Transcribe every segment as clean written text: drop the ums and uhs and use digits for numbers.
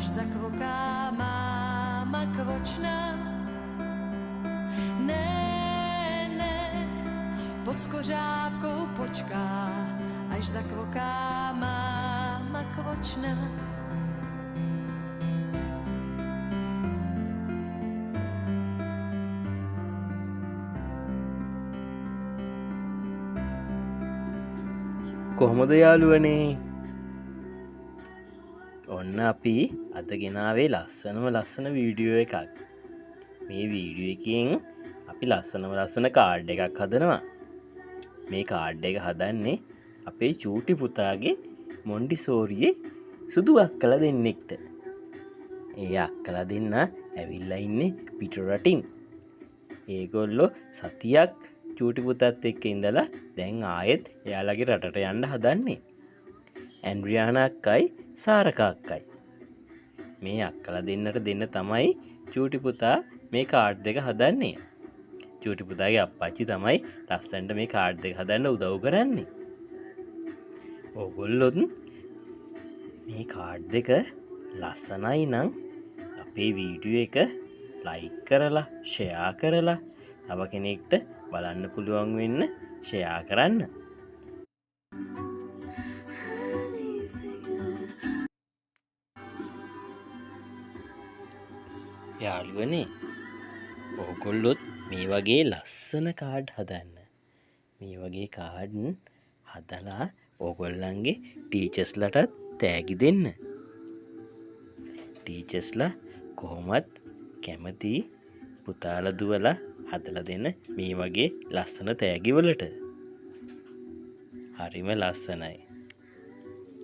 až zakvoká máma kvočna. Ne, pod skořápkou počká, až zakvoká máma kvočna. කොහොමද යාළුවනේ? ඔන්න අපි අද ගෙනාවේ ලස්සන වීඩියෝ එකක්. මේ වීඩියෝ එකෙන් අපි ලස්සන කාඩ් එකක් හදනවා. මේ කාඩ් එක හදන්නේ අපේ චූටි පුතාගේ මොන්ටිසෝරියේ සුදු අක්කලා දෙන්නෙක්ට. ඒ අක්කලා දෙන්න ඇවිල්ලා ඉන්නේ පිටරටින්. ඒගොල්ලෝ සතියක් චූටි පුතත් එක්ක ඉඳලා දැන් ආයෙත් එයාලගේ රටට යන්න හදන්නේ. ඇන්ඩ්‍රියානා අක්කයි සාරකා අක්කයි. මේ අක්කලා දෙන්නට දෙන්න තමයි චූටි පුතා මේ කාඩ් දෙක හදන්නේ. චූටි පුතාගේ අප්පච්චි තමයි ලස්සනට මේ කාඩ් දෙක හදන්න උදව් කරන්නේ. ඕගොල්ලොත් මේ කාඩ් දෙක ලස්සනයි නම් අපේ වීඩියෝ එක ලයික් කරලා ෂෙයා කරලා තව කෙනෙක්ට බලන්න පුළුවන් වෙන්න ෂෙයා කරන්න. යාළුවනේ, ඕගොල්ලොත් මේ වගේ ලස්සන කාඩ් හදන්න. මේ වගේ කාඩ් හදලා ඕගොල්ලන්ගේ ටීචර්ස්ලටත් තෑගි දෙන්න. ටීචර්ස්ලා කොහොමත් කැමති පුතාලා දුවලා හදලා දෙන්න මේ වගේ ලස්සන තෑගිවලට. හරිම ලස්සනයි.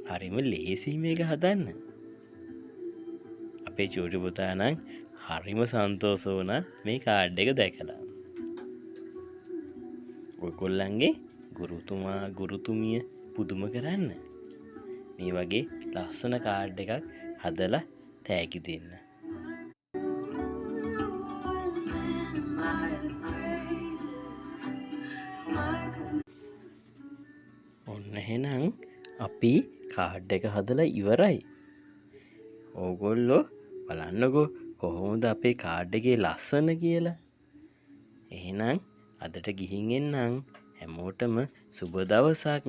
හරිම ලේසි මේක හදන්න. අපේ චූටි පුතා නම් හරිම සන්තෝෂ වුණා මේ කාඩ් එක දැකලා. ඔයගොල්ලන්ගේ ගුරුතුමා ගුරුතුමිය පුදුම කරන්න. මේ වගේ ලස්සන කාඩ් එකක් හදලා තෑගි දෙන්න. ඔන්න එහෙනම් අපි කාඩ් එක හදලා ඉවරයි. ඕගොල්ලෝ බලන්නකෝ කොහොමද අපේ කාඩ් එකේ ලස්සන කියලා. එහෙනම් අදට ගිහින් එන්නම්. හැමෝටම සුබ දවසක්.